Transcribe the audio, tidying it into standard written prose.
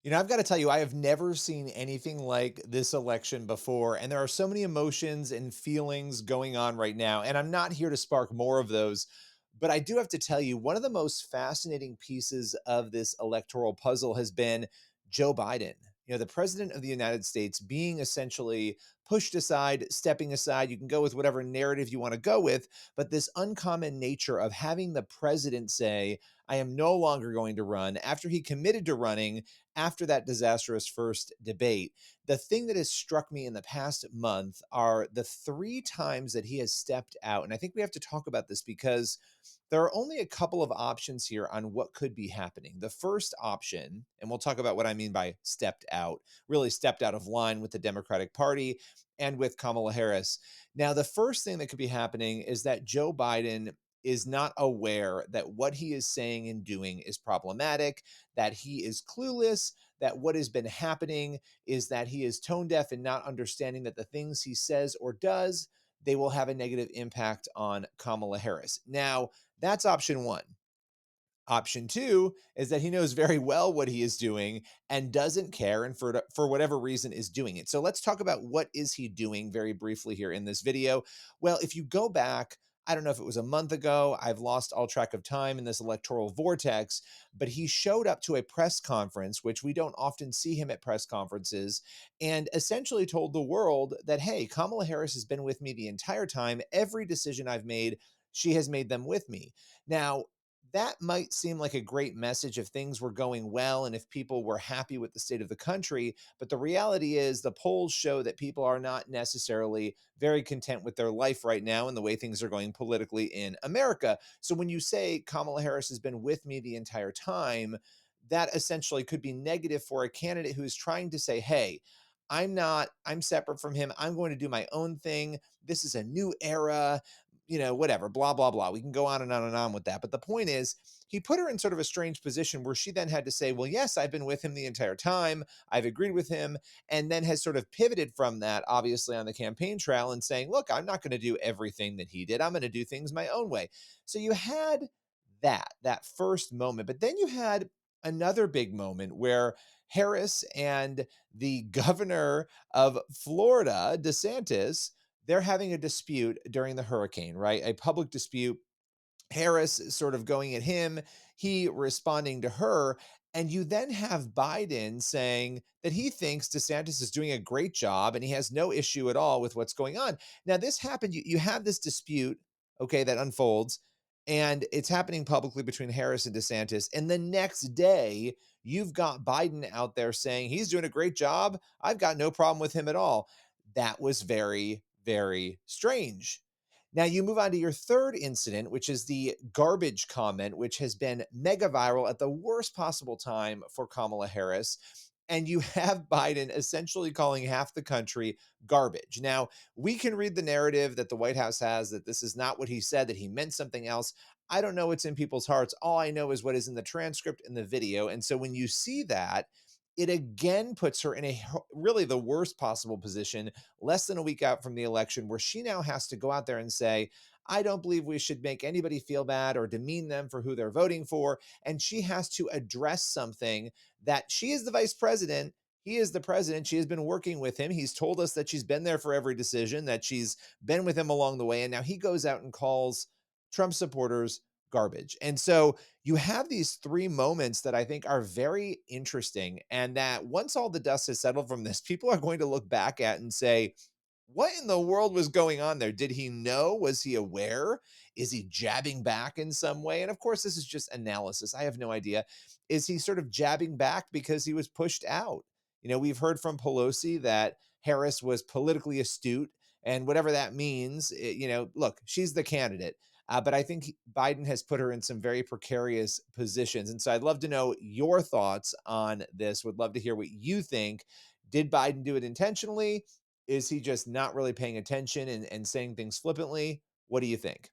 I've got to tell you, I have never seen anything like this election before. And there are so many emotions and feelings going on right now. And I'm not here to spark more of those. But I do have to tell you, one of the most fascinating pieces of this electoral puzzle has been Joe Biden. The president of the United States being essentially pushed aside, stepping aside. You can go with whatever narrative you want to go with, but this uncommon nature of having the president say, I am no longer going to run after he committed to running after that disastrous first debate. The thing that has struck me in the past month are the three times that he has stepped out. And I think we have to talk about this because there are only a couple of options here on what could be happening. The first option, and we'll talk about what I mean by stepped out, really stepped out of line with the Democratic Party and with Kamala Harris. Now, the first thing that could be happening is that Joe Biden is not aware that what he is saying and doing is problematic, that he is clueless, that what has been happening is that he is tone deaf and not understanding that the things he says or does, they will have a negative impact on Kamala Harris. Now, that's option one. Option two is that he knows very well what he is doing and doesn't care, and for whatever reason is doing it. So let's talk about what is he doing very briefly here in this video. Well, if you go back, I don't know if it was a month ago, I've lost all track of time in this electoral vortex, but he showed up to a press conference, which we don't often see him at press conferences, and essentially told the world that, hey, Kamala Harris has been with me the entire time. Every decision I've made, she has made them with me. Now, that might seem like a great message if things were going well and if people were happy with the state of the country. But the reality is, the polls show that people are not necessarily very content with their life right now and the way things are going politically in America. So when you say Kamala Harris has been with me the entire time, that essentially could be negative for a candidate who is trying to say, hey, I'm separate from him. I'm going to do my own thing. This is a new era, whatever, blah, blah, blah. We can go on and on and on with that. But the point is, he put her in sort of a strange position where she then had to say, well, yes, I've been with him the entire time. I've agreed with him. And then has sort of pivoted from that, obviously, on the campaign trail and saying, look, I'm not going to do everything that he did. I'm going to do things my own way. So you had that first moment. But then you had another big moment where Harris and the governor of Florida, DeSantis, they're having a dispute during the hurricane, right? A public dispute. Harris sort of going at him, he responding to her. And you then have Biden saying that he thinks DeSantis is doing a great job and he has no issue at all with what's going on. Now, this happened, you have this dispute, okay, that unfolds, and it's happening publicly between Harris and DeSantis. And the next day, you've got Biden out there saying he's doing a great job. I've got no problem with him at all. That was very, very strange. Now, you move on to your third incident, which is the garbage comment, which has been mega viral at the worst possible time for Kamala Harris. And you have Biden essentially calling half the country garbage. Now, we can read the narrative that the White House has that this is not what he said, that he meant something else. I don't know what's in people's hearts. All I know is what is in the transcript and the video. And so when you see that, it again puts her in really the worst possible position less than a week out from the election, where she now has to go out there and say, I don't believe we should make anybody feel bad or demean them for who they're voting for. And she has to address something that she is the vice president. He is the president. She has been working with him. He's told us that she's been there for every decision, that she's been with him along the way. And now he goes out and calls Trump supporters garbage. And so you have these three moments that I think are very interesting. And that once all the dust has settled from this, people are going to look back at and say, what in the world was going on there? Did he know? Was he aware? Is he jabbing back in some way? And of course, this is just analysis. I have no idea. Is he sort of jabbing back because he was pushed out? We've heard from Pelosi that Harris was politically astute, and whatever that means, look, she's the candidate. But I think Biden has put her in some very precarious positions. And so I'd love to know your thoughts on this. Would love to hear what you think. Did Biden do it intentionally? Is he just not really paying attention and saying things flippantly? What do you think?